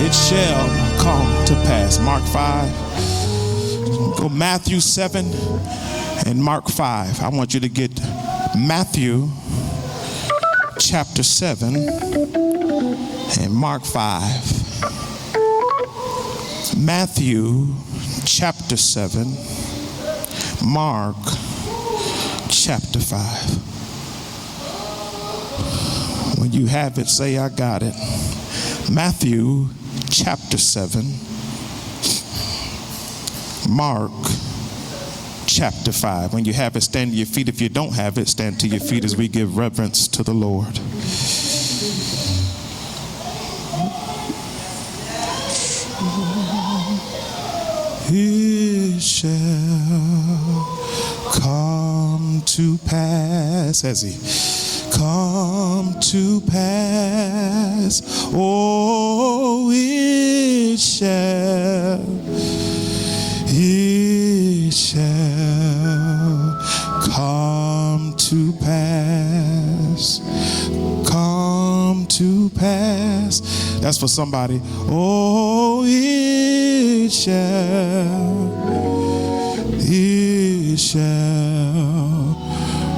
it shall come to pass. Mark 5. Go Matthew 7 and Mark 5. I want you to get Matthew chapter 7 and Mark 5. Matthew chapter 7, Mark chapter 5. When you have it, say, I got it. Matthew chapter 7, Mark chapter 5. When you have it, stand to your feet. If you don't have it, stand to your feet as we give reverence to the Lord. It shall come to pass, has he? Come to pass, oh, it shall come to pass, come to pass. That's for somebody. Oh, it shall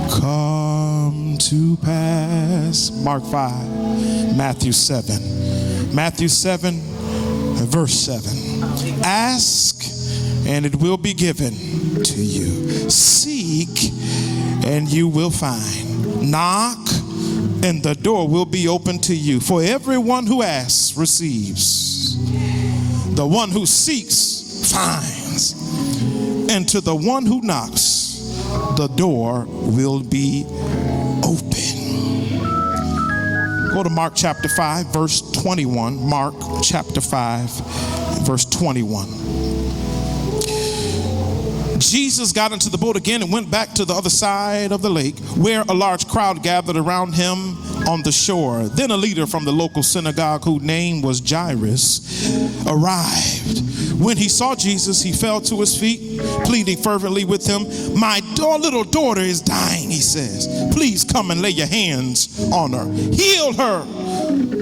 come to pass. Mark 5, Matthew 7. Matthew 7, verse 7. Ask, and it will be given to you. Seek, and you will find. Knock, and the door will be open to you. For everyone who asks receives. The one who seeks finds. And to the one who knocks, the door will be open. Go to Mark chapter 5, verse 21. Mark chapter 5, verse 21. Jesus got into the boat again and went back to the other side of the lake, where a large crowd gathered around him on the shore. Then a leader from the local synagogue, whose name was Jairus, arrived. When he saw Jesus, he fell to his feet, pleading fervently with him. My little daughter is dying, he says. Please come and lay your hands on her. Heal her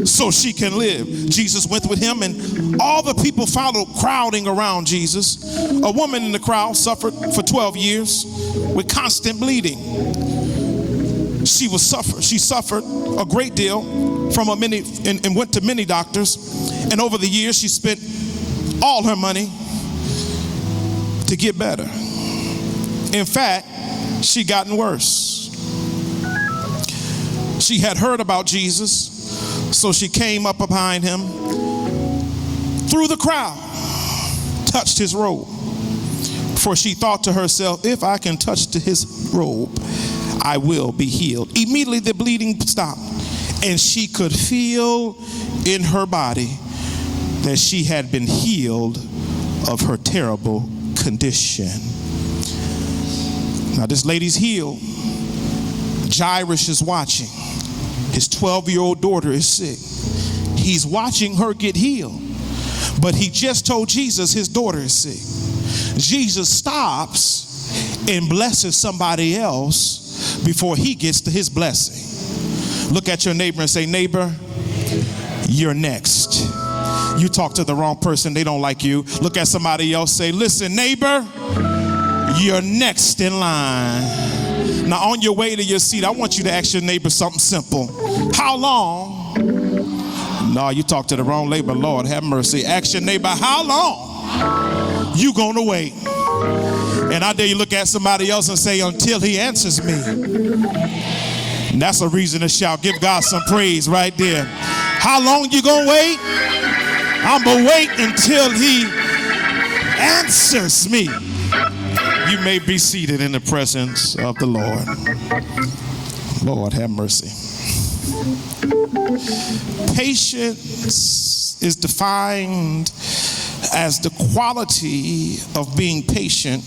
so she can live. Jesus went with him, and all the people followed, crowding around Jesus. A woman in the crowd suffered for 12 years with constant bleeding. She suffered a great deal from and went to many doctors. And over the years, she spent all her money to get better. In fact, she gotten worse. She had heard about Jesus, so she came up behind him through the crowd, touched his robe. For she thought to herself, if I can touch his robe, I will be healed. Immediately the bleeding stopped, and she could feel in her body that she had been healed of her terrible condition. Now this lady's healed. Jairus is watching. His 12-year-old daughter is sick. He's watching her get healed. But he just told Jesus his daughter is sick. Jesus stops and blesses somebody else before he gets to his blessing. Look at your neighbor and say, neighbor, you're next. You talk to the wrong person, they don't like you. Look at somebody else, say, listen, neighbor, you're next in line. Now on your way to your seat, I want you to ask your neighbor something simple. How long? No, you talk to the wrong neighbor. Lord have mercy. Ask your neighbor, how long you gonna wait? And I dare you look at somebody else and say, until he answers me. And that's a reason to shout. Give God some praise right there. How long you gonna wait? I'm gonna wait until he answers me. You may be seated in the presence of the Lord. Lord have mercy. Patience is defined as the quality of being patient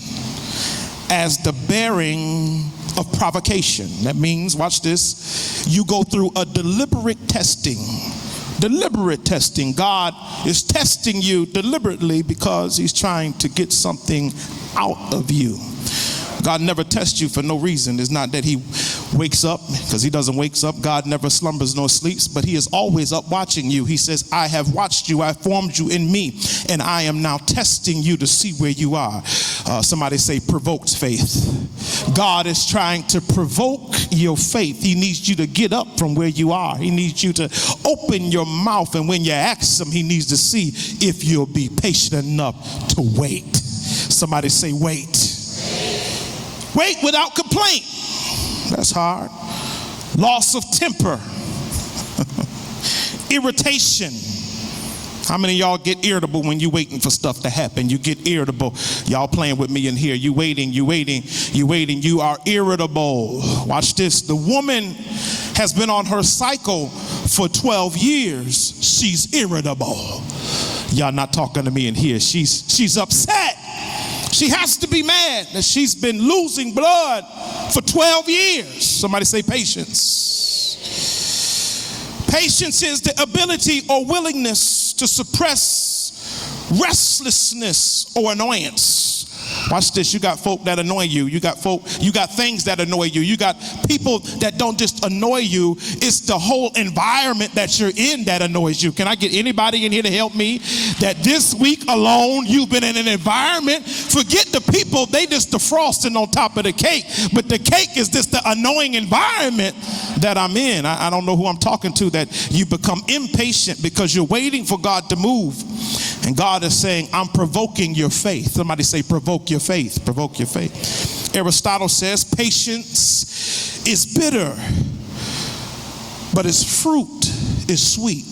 as the bearing of provocation. That means, watch this, you go through a deliberate testing. Deliberate testing. God is testing you deliberately because he's trying to get something out of you. God never tests you for no reason. It's not that he wakes up, because he doesn't wake up. God never slumbers nor sleeps, but he is always up watching you. He says, I have watched you, I formed you in me, and I am now testing you to see where you are. Somebody say provoked faith. God is trying to provoke your faith. He needs you to get up from where you are. He needs you to open your mouth, and when you ask him, he needs to see if you'll be patient enough to wait. Somebody say wait. Wait without complaint. That's hard. Loss of temper. Irritation. How many of y'all get irritable when you're waiting for stuff to happen? You get irritable. Y'all playing with me in here. You waiting. You are irritable. Watch this. The woman has been on her cycle for 12 years. She's irritable. Y'all not talking to me in here. She's upset. She has to be mad that she's been losing blood for 12 years. Somebody say patience. Patience is the ability or willingness to suppress restlessness or annoyance. Watch this. You got folk that annoy you. You got things that annoy you. You got people that don't just annoy you. It's the whole environment that you're in that annoys you. Can I get anybody in here to help me? That this week alone, you've been in an environment. Forget the people. They just the frosting on top of the cake. But the cake is just the annoying environment that I'm in. I don't know who I'm talking to, that you become impatient because you're waiting for God to move. And God is saying, I'm provoking your faith. Somebody say, provoke your faith. Provoke your faith. Aristotle says, patience is bitter, but its fruit is sweet.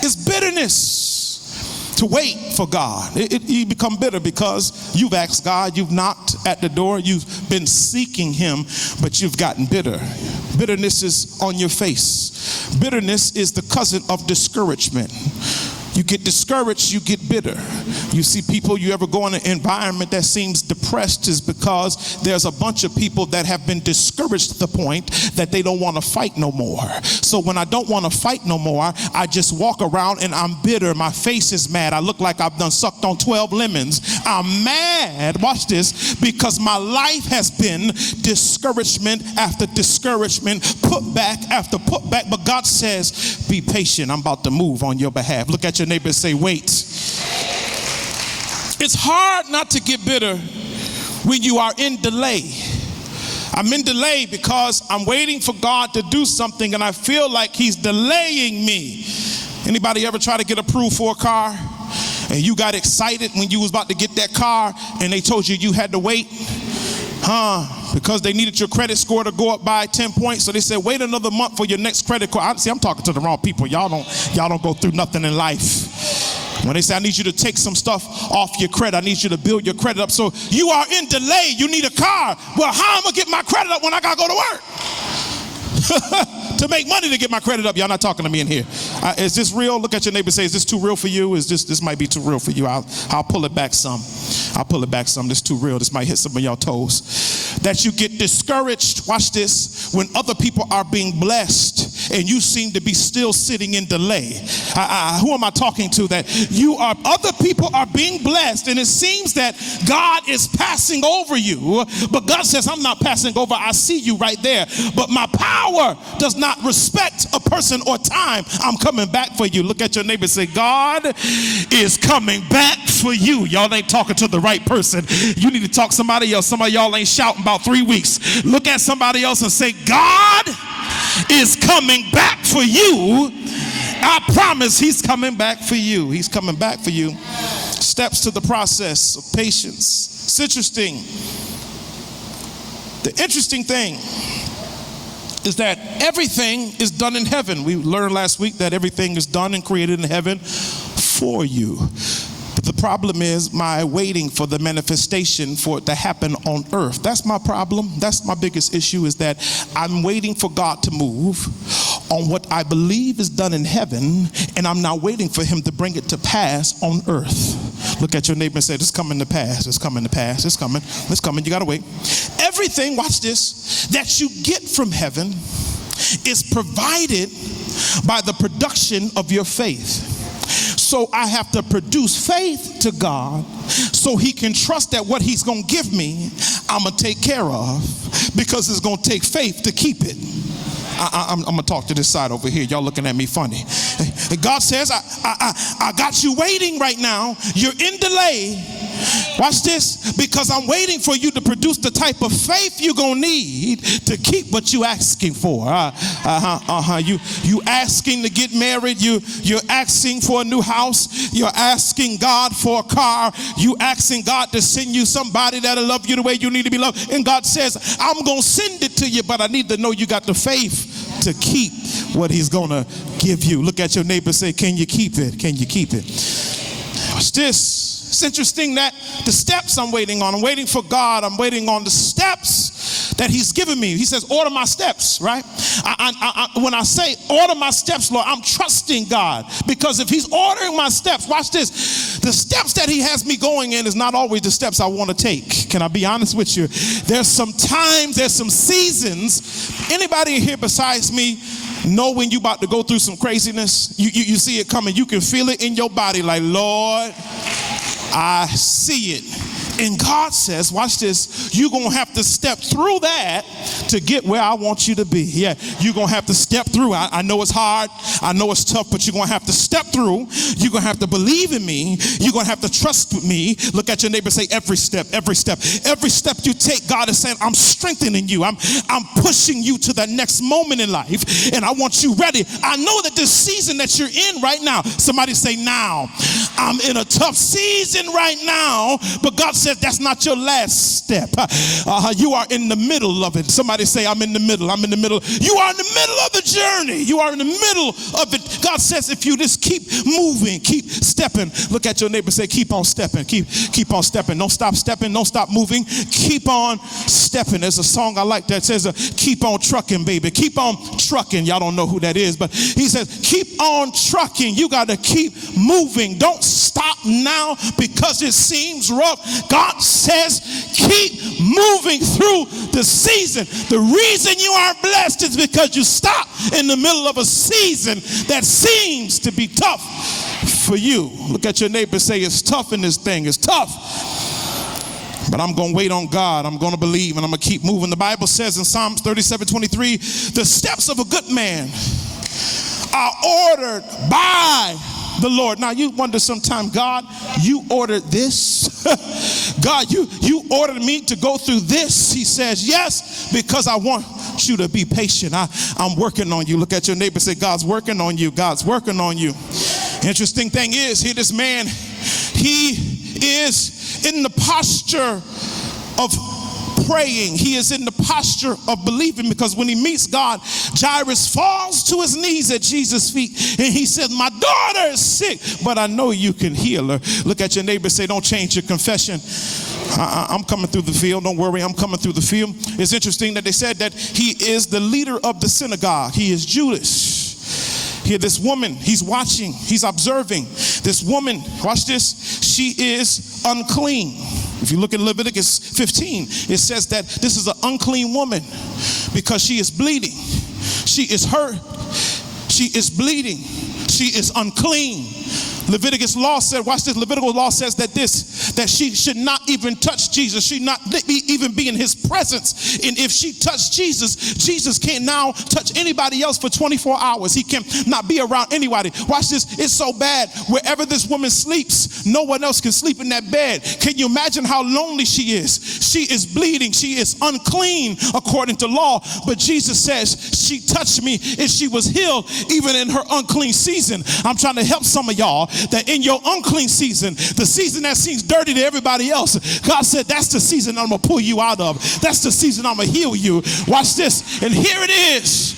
It's bitterness to wait for God. You become bitter because you've asked God, you've knocked at the door, you've been seeking him, but you've gotten bitter. Bitterness is on your face. Bitterness is the cousin of discouragement. You get discouraged, you get bitter. You see people, you ever go in an environment that seems depressed, is because there's a bunch of people that have been discouraged to the point that they don't want to fight no more. So when I don't want to fight no more, I just walk around and I'm bitter. My face is mad. I look like I've done sucked on 12 lemons. I'm mad, watch this, because my life has been discouragement after discouragement, put back after put back. But God says, be patient. I'm about to move on your behalf. Look at your neighbor and say, wait. It's hard not to get bitter when you are in delay. I'm in delay because I'm waiting for God to do something and I feel like he's delaying me. Anybody ever try to get approved for a car and you got excited when you was about to get that car and they told you you had to wait? Because they needed your credit score to go up by 10 points. So they said, wait another month for your next credit card. I'm talking to the wrong people. Y'all don't go through nothing in life. When they say, I need you to take some stuff off your credit, I need you to build your credit up. So you are in delay. You need a car. Well, how am I going to get my credit up when I got to go to work? To make money to get my credit up. Y'all not talking to me in here. Is this real? Look at your neighbor and say, is this too real for you? This might be too real for you. I'll pull it back some. I'll pull it back some. This is too real. This might hit some of y'all toes. That you get discouraged, watch this, when other people are being blessed and you seem to be still sitting in delay. Who am I talking to? That other people are being blessed and it seems that God is passing over you. But God says, I'm not passing over. I see you right there. But my power does not respect a person or time. I'm coming back for you. Look at your neighbor and say, God is coming back for you. Y'all ain't talking to the right person. You need to talk to somebody else. Some of y'all ain't shouting about 3 weeks. Look at somebody else and say, God is coming back for you. I promise he's coming back for you. He's coming back for you. Steps to the process of patience. It's interesting. The interesting thing is that everything is done in heaven. We learned last week that everything is done and created in heaven for you. But the problem is my waiting for the manifestation for it to happen on earth. That's my problem. That's my biggest issue, is that I'm waiting for God to move on what I believe is done in heaven, and I'm now waiting for him to bring it to pass on earth. Look at your neighbor and say, it's coming to pass. It's coming to pass. It's coming. It's coming. You got to wait. Everything, watch this, that you get from heaven is provided by the production of your faith. So I have to produce faith to God so he can trust that what he's going to give me, I'm going to take care of. because it's going to take faith to keep it. I'm going to talk to this side over here. Y'all looking at me funny. God says, I got you waiting right now. You're in delay. Watch this, because I'm waiting for you to produce the type of faith you're going to need to keep what you're asking for. You asking to get married. You're asking for a new house. You're asking God for a car. You asking God to send you somebody that'll love you the way you need to be loved. And God says, I'm going to send it to you, but I need to know you got the faith to keep what he's going to give you. Look at your neighbor and say, can you keep it? Can you keep it? Watch this. It's interesting that the steps I'm waiting for God. I'm waiting on the steps that he's given me. He says, order my steps, right? When I say order my steps, Lord, I'm trusting God, because if he's ordering my steps, watch this, the steps that he has me going in is not always the steps I want to take. Can I be honest with you? There's some times, there's some seasons. Anybody in here besides me know when you about to go through some craziness? You see it coming. You can feel it in your body like, Lord, I see it. And God says, watch this, you're going to have to step through that to get where I want you to be. Yeah, you're going to have to step through. I know it's hard. I know it's tough, but you're going to have to step through. You're going to have to believe in me. You're going to have to trust with me. Look at your neighbor and say, every step, every step. Every step you take, God is saying, I'm strengthening you. I'm pushing you to that next moment in life, and I want you ready. I know that this season that you're in right now, somebody say now. I'm in a tough season right now, but God says that's not your last step. You are in the middle of it. Somebody say, I'm in the middle. I'm in the middle. You are in the middle of the journey. You are in the middle of it. God says if you just keep moving, keep stepping. Look at your neighbor and say, keep on stepping. Keep on stepping. Don't stop stepping. Don't stop moving. Keep on stepping. There's a song I like that says, keep on trucking, baby. Keep on trucking. Y'all don't know who that is, but he says, keep on trucking. You got to keep moving. Don't stop now because it seems rough. God says, keep moving through the season. The reason you aren't blessed is because you stop in the middle of a season that seems to be tough for you. Look at your neighbor and say, it's tough in this thing. It's tough. But I'm going to wait on God. I'm going to believe, and I'm going to keep moving. The Bible says in Psalms 37:23, the steps of a good man are ordered by the Lord. Now you wonder sometimes, God, you ordered this? God, you ordered me to go through this? He says, yes, because I want you to be patient. I'm working on you. Look at your neighbor and say, God's working on you. God's working on you. Interesting thing is, here this man, he is in the posture of praying. He is in the posture of believing, because when he meets God, Jairus falls to his knees at Jesus' feet and he said, my daughter is sick, but I know you can heal her. Look at your neighbor and say, don't change your confession. I'm coming through the field. Don't worry, I'm coming through the field. It's interesting that they said that he is the leader of the synagogue. He is Judas. Here, this woman, he's watching, he's observing. This woman, watch this, she is unclean. If you look at Leviticus 15, it says that this is an unclean woman because she is bleeding. She is hurt. She is bleeding. She is unclean. Leviticus law said, watch this, Levitical law says that she should not even touch Jesus. She not even be in his presence. And if she touched Jesus, Jesus can't now touch anybody else for 24 hours. He can not be around anybody. Watch this, it's so bad. Wherever this woman sleeps, no one else can sleep in that bed. Can you imagine how lonely she is? She is bleeding. She is unclean according to law. But Jesus says, she touched me and she was healed even in her unclean season. I'm trying to help some of y'all that in your unclean season, the season that seems dirty to everybody else, God said, that's the season I'm going to pull you out of. That's the season I'm going to heal you. Watch this. And here it is.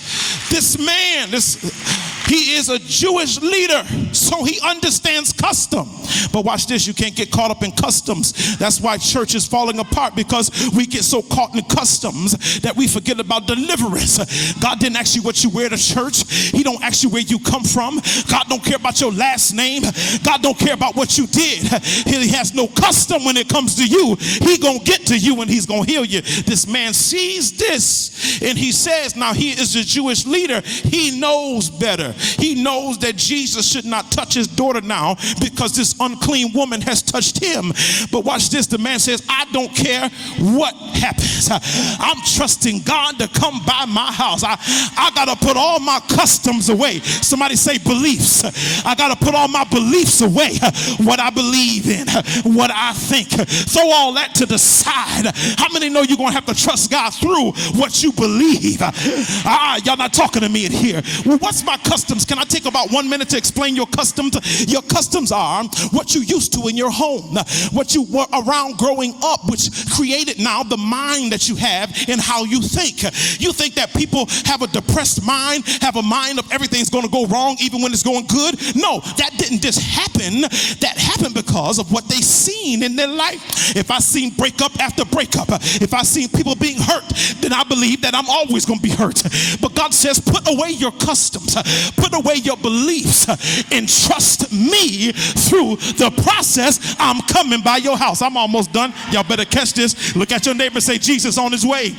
This man, he is a Jewish leader, so he understands custom. But watch this, you can't get caught up in customs. That's why church is falling apart, because we get so caught in customs that we forget about deliverance. God didn't ask you what you wear to church. He don't ask you where you come from. God don't care about your last name. God don't care about what you did. He has no custom when it comes to you. He gonna get to you and he's gonna heal you. This man sees this and he says, now he is a Jewish leader. He knows better. He knows that Jesus should not not touch his daughter now because this unclean woman has touched him. But watch this. The man says, I don't care what happens. I'm trusting God to come by my house. I got to put all my customs away. Somebody say beliefs. I got to put all my beliefs away. What I believe in, what I think. Throw all that to the side. How many know you're going to have to trust God through what you believe? Y'all not talking to me in here. Well, what's my customs? Can I take about 1 minute to explain your customs? Your customs are what you used to in your home, what you were around growing up, which created now the mind that you have and how you think. You think that people have a depressed mind, have a mind of everything's going to go wrong even when it's going good? No, that didn't just happen. That happened because of what they seen in their life. If I seen breakup after breakup, if I seen people being hurt, then I believe that I'm always going to be hurt. But God says, put away your customs, put away your beliefs, and trust me through the process. I'm coming by your house. I'm almost done. Y'all better catch this. Look at your neighbor and say, Jesus on his way.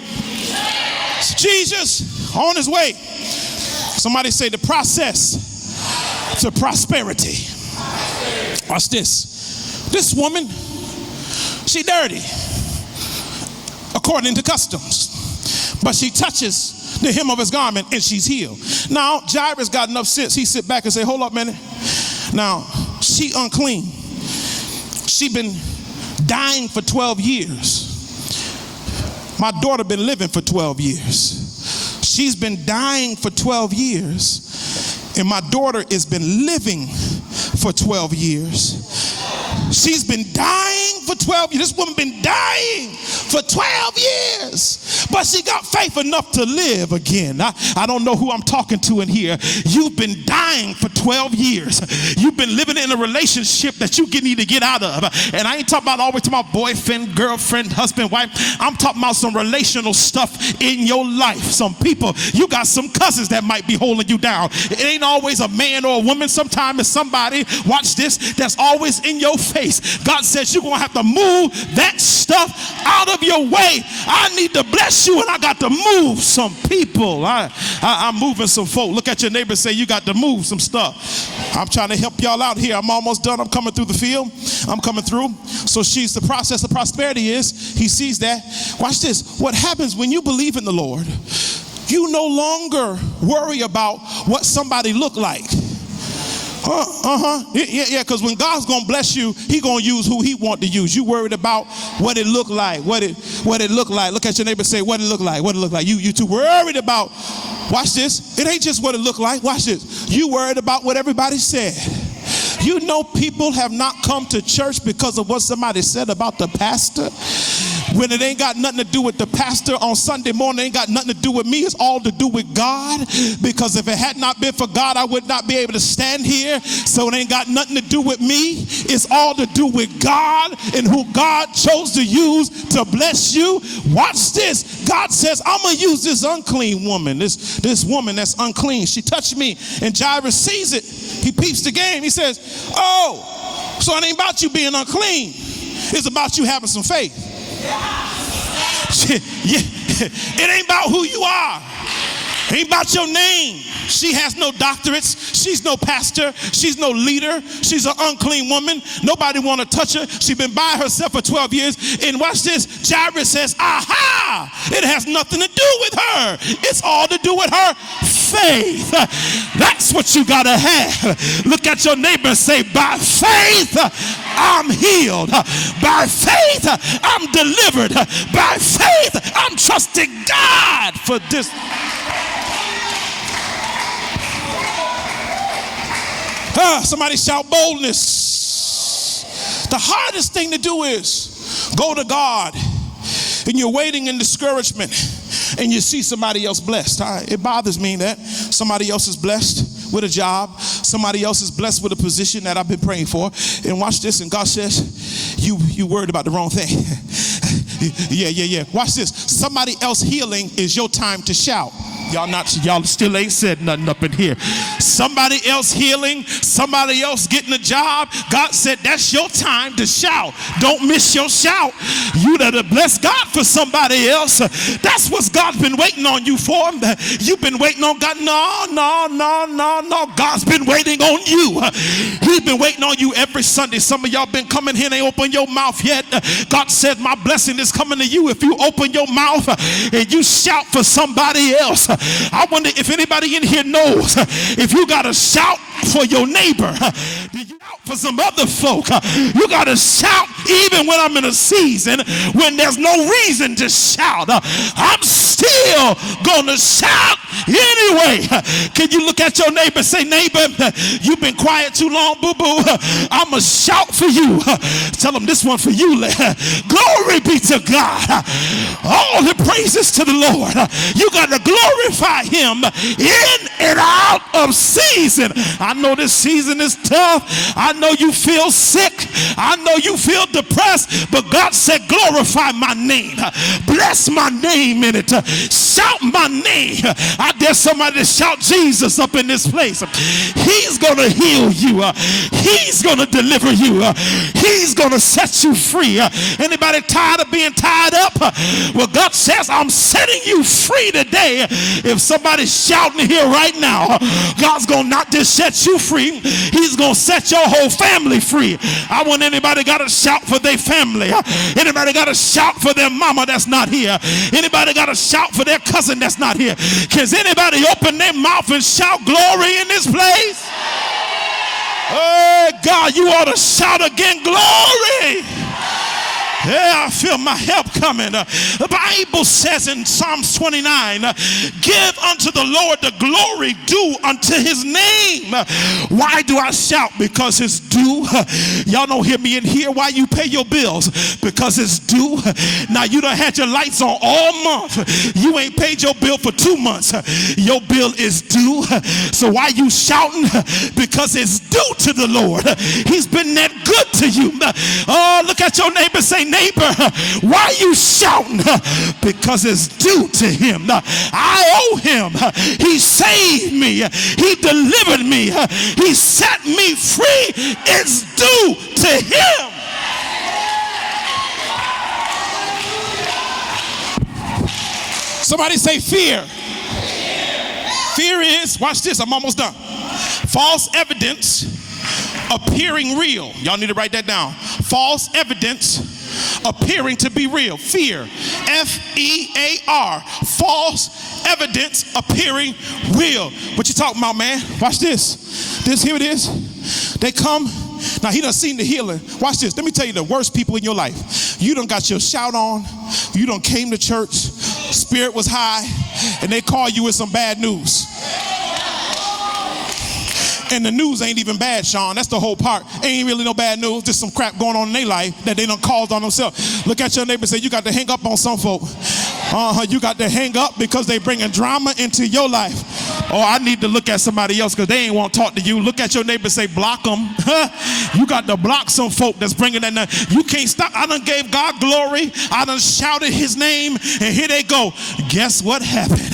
Jesus on his way. Somebody say the process to prosperity. Watch this. This woman, she dirty according to customs, but she touches the hem of his garment and she's healed. Now Jairus got enough sense. He sit back and say, hold up a minute. Now she unclean. She been dying for 12 years. My daughter been living for 12 years. She's been dying for 12 years, and my daughter has been living for 12 years. She's been dying for 12 years. This woman been dying for 12 years, but she got faith enough to live again. I don't know who I'm talking to in here. You've been dying for 12 years. You've been living in a relationship that you need to get out of. And I ain't talking about always to my boyfriend, girlfriend, husband, wife. I'm talking about some relational stuff in your life. Some people, you got some cousins that might be holding you down. It ain't always a man or a woman. Sometimes it's somebody, watch this, that's always in your face. God says you're going to have to move that stuff out of your way. I need to bless you, and I got to move some people. I'm moving some folk. Look at your neighbor and say, you got to move some stuff. I'm trying to help y'all out here. I'm almost done. I'm coming through the field. I'm coming through. So she's the process of prosperity is, he sees that. Watch this. What happens when you believe in the Lord, you no longer worry about what somebody look like. Yeah, because when God's going to bless you, he going to use who he want to use. You worried about what it look like, what it look like. Look at your neighbor and say, what it look like, what it look like. You too worried about, watch this, it ain't just what it look like. Watch this. You worried about what everybody said. You know people have not come to church because of what somebody said about the pastor. When it ain't got nothing to do with the pastor on Sunday morning, it ain't got nothing to do with me. It's all to do with God. Because if it had not been for God, I would not be able to stand here. So it ain't got nothing to do with me. It's all to do with God and who God chose to use to bless you. Watch this. God says, I'm going to use this unclean woman, this woman that's unclean. She touched me, and Jairus sees it. He peeps the game. He says, oh, so it ain't about you being unclean. It's about you having some faith. It ain't about who you are. It ain't about your name. She has no doctorates. She's no pastor. She's no leader. She's an unclean woman. Nobody want to touch her. She's been by herself for 12 years. And watch this. Jairus says, aha, it has nothing to do with her. It's all to do with her faith. That's what you got to have. Look at your neighbor and say, by faith, I'm healed. By faith, I'm delivered. By faith, I'm trusting God for this. Somebody shout boldness. The hardest thing to do is go to God and you're waiting in discouragement and you see somebody else blessed. It bothers me that somebody else is blessed with a job. Somebody else is blessed with a position that I've been praying for. And watch this, and God says, you worried about the wrong thing. Yeah. Watch this. Somebody else healing is your time to shout. Y'all still ain't said nothing up in here. Somebody else healing, somebody else getting a job. God said that's your time to shout. Don't miss your shout. You gotta bless God for somebody else. That's what God's been waiting on you for. You've been waiting on God. No. God's been waiting on you. He's been waiting on you every Sunday. Some of y'all been coming here and ain't open your mouth yet. God said my blessing is coming to you if you open your mouth and you shout for somebody else. I wonder if anybody in here knows if you got to shout for your neighbor, did you shout for some other folk? You got to shout even when I'm in a season when there's no reason to shout. I'm still going to shout anyway. Can you look at your neighbor and say, neighbor, you've been quiet too long, boo-boo. I'm going to shout for you. Tell them this one for you. Glory be to God. All the praises to the Lord. You got to glorify him in and out of season. I know this season is tough. I know you feel sick. I know you feel depressed, but God said glorify my name. Bless my name in it. Shout my name. I dare somebody to shout Jesus up in this place. He's going to heal you. He's going to deliver you. He's going to set you free. Anybody tired of being tied up? Well, God says I'm setting you free today. If somebody's shouting here right now, God's going to not just set you free, he's going to set your whole family free. I want anybody got to shout for their family. Anybody got to shout for their mama that's not here? Anybody got to shout for their cousin that's not here? Can anybody open their mouth and shout glory in this place? Oh God, you ought to shout again, glory. Yeah, I feel my help coming. The Bible says in Psalms 29, give unto the Lord the glory due unto his name. Why do I shout? Because it's due. Y'all don't hear me in here. Why you pay your bills? Because it's due. Now you done had your lights on all month. You ain't paid your bill for 2 months. Your bill is due. So why you shouting? Because it's due to the Lord. He's been that good to you. Oh, look at your neighbor, say, neighbor, why are you shouting? Because it's due to him. I owe him. He saved me. He delivered me. He set me free. It's due to him. Somebody say fear. Fear is, watch this, I'm almost done. False evidence appearing real. Y'all need to write that down. False evidence appearing to be real. Fear. F-E-A-R. False evidence appearing real. What you talking about, man? Watch this. Here it is. They come. Now he done seen the healing. Watch this. Let me tell you the worst people in your life. You done got your shout on. You done came to church. Spirit was high. And they call you with some bad news. And the news ain't even bad, Sean. That's the whole part. Ain't really no bad news. Just some crap going on in their life that they done caused on themselves. Look at your neighbor and say, you got to hang up on some folk. You got to hang up because they bringing drama into your life. Oh, I need to look at somebody else because they ain't want to talk to you. Look at your neighbor and say, block them. You got to block some folk that's bringing that. You can't stop. I done gave God glory. I done shouted his name. And here they go. Guess what happened?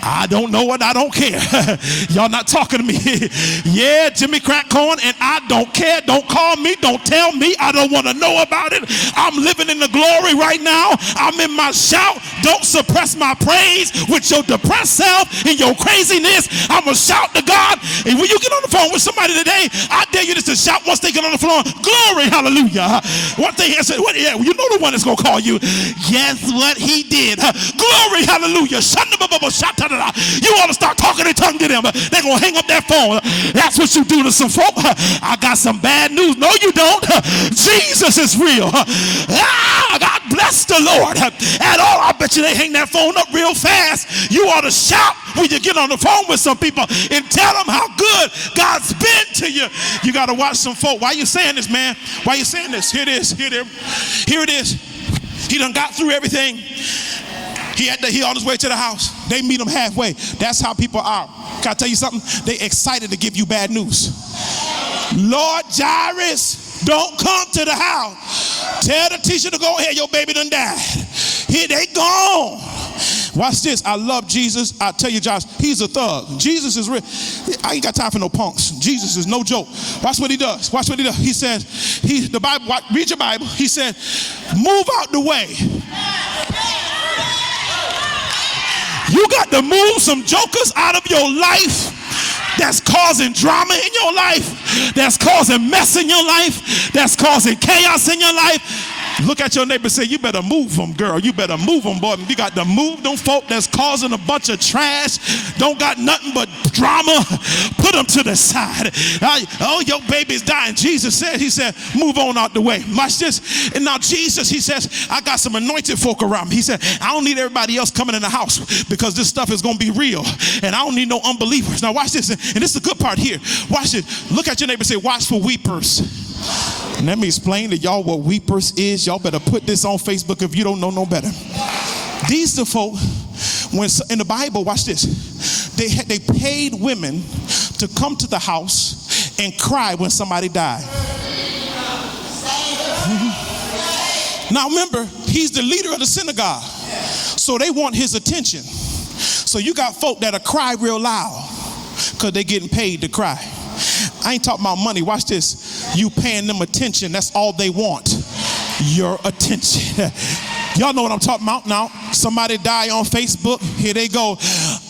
I don't know it. I don't care. Y'all not talking to me. Yeah, Jimmy Crack Corn, and I don't care. Don't call me. Don't tell me. I don't want to know about it. I'm living in the glory right now. I'm in my shout. Don't suppress my praise with your depressed self and your craziness. I'm going to shout to God. And when you get on the phone with somebody today, I dare you just to shout once they get on the phone, glory, hallelujah. What they say, yeah, you know the one that's going to call you. Guess what he did? Glory, hallelujah. You ought to start talking in tongue to them. They're going to hang up that phone. That's what you do to some folk. I got some bad news. No, you don't. Jesus is real. God bless the Lord. At all, I bet you they hang that phone up real fast. You ought to shout when you get on the phone with some people and tell them how good God's been to you. You got to watch some folk. Why you saying this, man? Why you saying this? Here it is. Here it is. He done got through everything. He on his way to the house. They meet him halfway. That's how people are. Can I tell you something? They excited to give you bad news. Lord Jairus, don't come to the house. Tell the teacher to go ahead. Your baby done died. Here they gone. Watch this. I love Jesus. I tell you, Josh, he's a thug. Jesus is real. I ain't got time for no punks. Jesus is no joke. Watch what he does. Watch what he does. He says, the Bible, read your Bible. He said, move out the way. You got to move some jokers out of your life that's causing drama in your life, that's causing mess in your life, that's causing chaos in your life. Look at your neighbor and say, you better move them, girl. You better move them, boy. You got to move them folk that's causing a bunch of trash, don't got nothing but drama. Put them to the side. Oh, your baby's dying. Jesus said, he said, move on out the way. Watch this. And now Jesus, he says, I got some anointed folk around me. He said, I don't need everybody else coming in the house because this stuff is going to be real. And I don't need no unbelievers. Now watch this. And this is the good part here. Watch it. Look at your neighbor and say, watch for weepers. And let me explain to y'all what weepers is. Y'all better put this on Facebook if you don't know no better. These the folk, when in the Bible, watch this. They paid women to come to the house and cry when somebody died. Now remember, he's the leader of the synagogue. So they want his attention. So you got folk that'll cry real loud because they're getting paid to cry. I ain't talking about money. Watch this. You paying them attention. That's all they want. Your attention. Y'all know what I'm talking about now. Somebody die on Facebook. Here they go.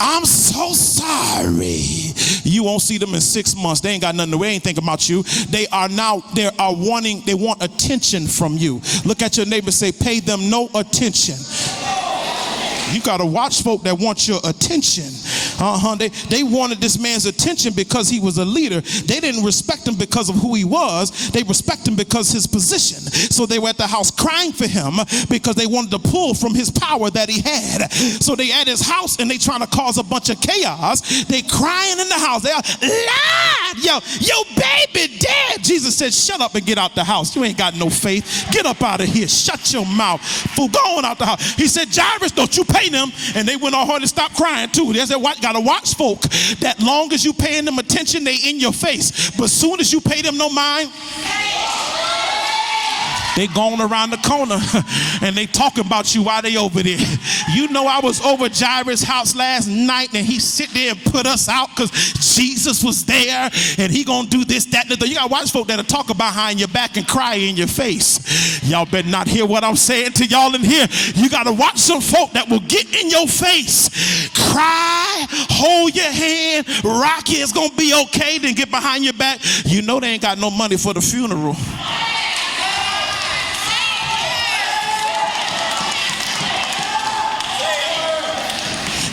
I'm so sorry. You won't see them in 6 months. They ain't got nothing to do. They ain't thinking about you. They want attention from you. Look at your neighbor and say, pay them no attention. You got to watch folk that want your attention. They wanted this man's attention because he was a leader. They didn't respect him because of who he was. They respect him because of his position. So they were at the house crying for him because they wanted to pull from his power that he had. So they at his house and they trying to cause a bunch of chaos. They crying in the house. They are, Lord, your baby dead. Jesus said, shut up and get out the house. You ain't got no faith. Get up out of here. Shut your mouth. Fool, go on out the house. He said, Jairus, don't you pay them? And they went on hard to stop crying too. They said, what? Gotta watch folk that long as you paying them attention, they in your face. But soon as you pay them no mind, they going around the corner and they talking about you while they over there. You know, I was over Jairus' house last night and he sit there and put us out because Jesus was there and he gonna do this, that, and the other. You gotta watch folk that'll talk behind your back and cry in your face. Y'all better not hear what I'm saying to y'all in here. You gotta watch some folk that will get in your face, cry, hold your hand, rock you, it's gonna be okay, then get behind your back. You know they ain't got no money for the funeral.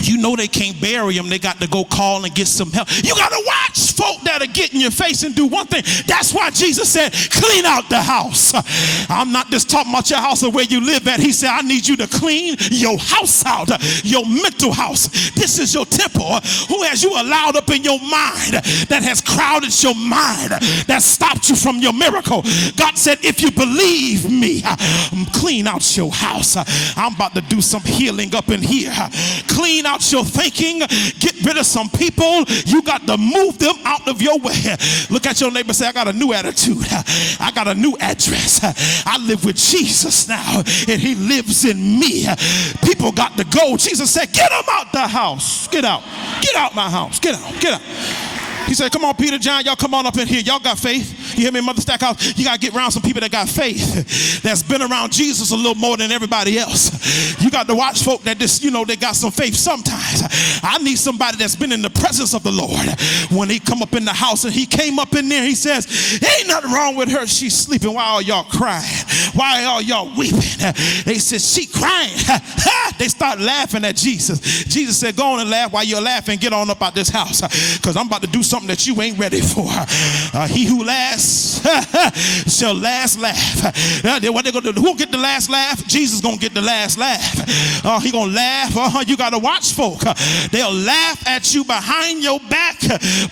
You know they can't bury him. They got to go call and get some help. You got to watch folk that'll get in your face and do one thing. That's why Jesus said, clean out the house. I'm not just talking about your house or where you live at. He said, I need you to clean your house out, your mental house. This is your temple. Who has you allowed up in your mind that has crowded your mind, that stopped you from your miracle? God said, if you believe me, clean out your house. I'm about to do some healing up in here. Clean out your thinking. Get rid of some people. You got to move them out of your way. Look at your neighbor and say, I got a new attitude. I got a new address. I live with Jesus now and he lives in me. People got to go. Jesus said, get them out the house. Get out. Get out my house. Get out. Get out. He said, come on, Peter, John, y'all come on up in here. Y'all got faith. You hear me, Mother Stackhouse? You got to get around some people that got faith, that's been around Jesus a little more than everybody else. You got to watch folk that just, they got some faith sometimes. I need somebody that's been in the presence of the Lord. When he come up in the house and he came up in there, he says, ain't nothing wrong with her. She's sleeping. Why are y'all crying? Why are y'all weeping? They said, she crying. They start laughing at Jesus. Jesus said, go on and laugh. While you're laughing, get on up out this house because I'm about to do something that you ain't ready for. He who laughs shall last laugh. What they gonna do? Who'll get the last laugh? Jesus gonna get the last laugh. He gonna laugh. You gotta watch folk. They'll laugh at you behind your back.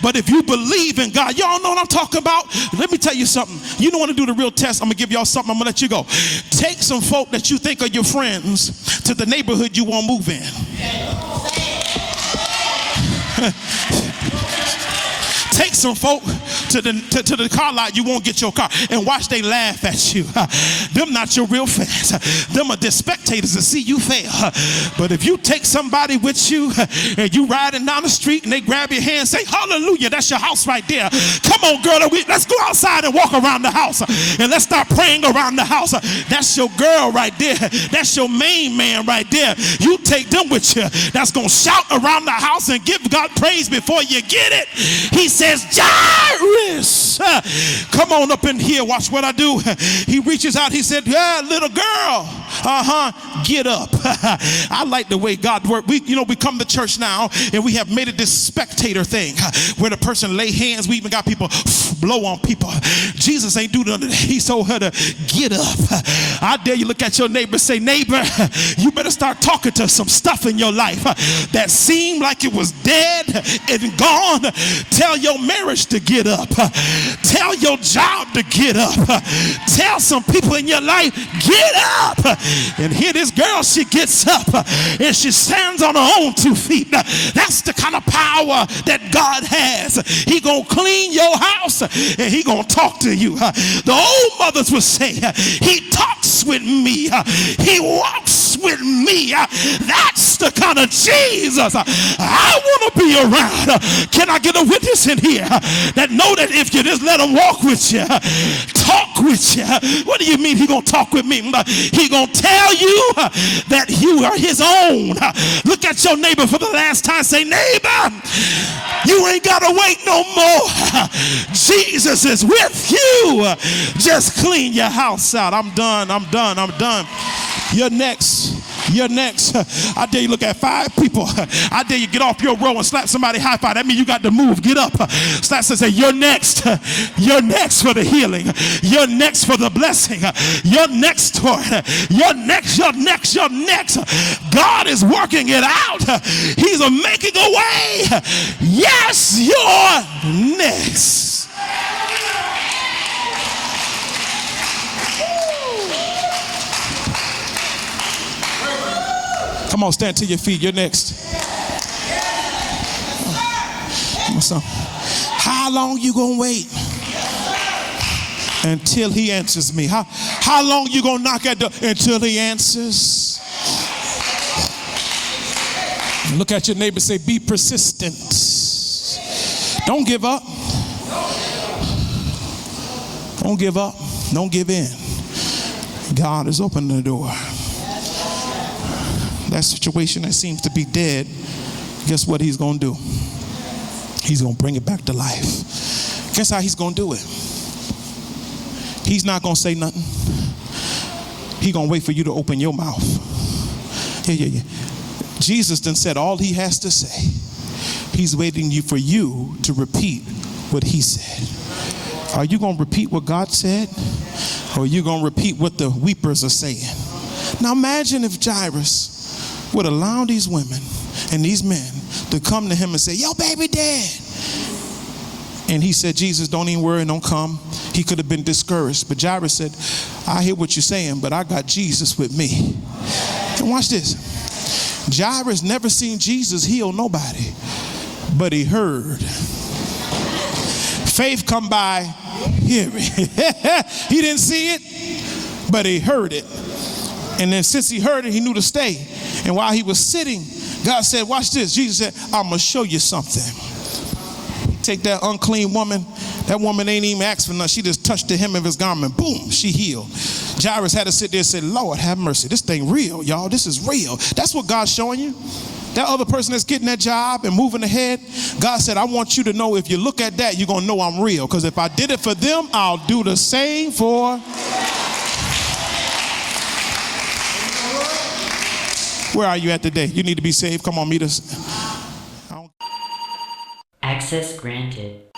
But if you believe in God, y'all know what I'm talking about. Let me tell you something. You don't want to do the real test. I'm gonna give y'all something. I'm gonna let you go. Take some folk that you think are your friends to the neighborhood you won't move in. Take some folk to the car lot, you won't get your car. And watch they laugh at you. Them not your real fans. Them are the spectators to see you fail. But if you take somebody with you and you riding down the street and they grab your hand and say, hallelujah, that's your house right there. Come on, girl, let's go outside and walk around the house. And let's start praying around the house. That's your girl right there. That's your main man right there. You take them with you. That's going to shout around the house and give God praise before you get it. He says, Jairus, come on up in here. Watch what I do. He reaches out. He said, yeah, little girl, get up. I like the way God works. We come to church now and we have made it this spectator thing where the person lay hands. We even got people blow on people. Jesus ain't do nothing. He told her to get up. I dare you look at your neighbor and say, neighbor, you better start talking to some stuff in your life that seemed like it was dead and gone. Tell your marriage to get up. Tell your job to get up. Tell some people in your life, get up. And here this girl, she gets up and she stands on her own 2 feet. That's the kind of power that God has. He gonna clean your house and he gonna talk to you. The old mothers would say, he talks with me. He walks with me. That's the kind of Jesus I want to be around. Can I get a witness in here that know that if you just let him walk with you, talk with you? What do you mean he gonna talk with me? He gonna tell you that you are his own. Look at your neighbor for the last time. Say, neighbor, you ain't gotta wait no more. Jesus is with you. Just clean your house out. I'm done. You're next. I dare you look at 5 people. I dare you get off your row and slap somebody high five. That means you got to move. Get up. Slap and say, you're next. You're next for the healing. You're next for the blessing. You're next for it. You're next. God is working it out. He's making a way. Yes, you're next. Come on, stand to your feet. You're next. Come on, son. How long you gonna wait until he answers me? How long you gonna knock at the until he answers? Look at your neighbor. Say, be persistent. Don't give up. Don't give up. Don't give in. God is opening the door. That situation that seems to be dead, guess what he's going to do? He's going to bring it back to life. Guess how he's going to do it? He's not going to say nothing. He's going to wait for you to open your mouth. Yeah. Jesus done said all he has to say. He's waiting for you to repeat what he said. Are you going to repeat what God said? Or are you going to repeat what the weepers are saying? Now imagine if Jairus would allow these women and these men to come to him and say, yo, baby dead. And he said, Jesus, don't even worry, don't come. He could have been discouraged. But Jairus said, I hear what you're saying, but I got Jesus with me. And watch this. Jairus never seen Jesus heal nobody, but he heard. Faith come by hearing. He didn't see it, but he heard it. And then since he heard it, he knew to stay. And while he was sitting, God said, watch this. Jesus said, I'm going to show you something. Take that unclean woman. That woman ain't even asked for nothing. She just touched the hem of his garment. Boom, she healed. Jairus had to sit there and say, Lord, have mercy. This thing real, y'all. This is real. That's what God's showing you. That other person that's getting that job and moving ahead, God said, I want you to know if you look at that, you're going to know I'm real. Because if I did it for them, I'll do the same for. Where are you at today? You need to be saved. Come on, meet us. Access granted.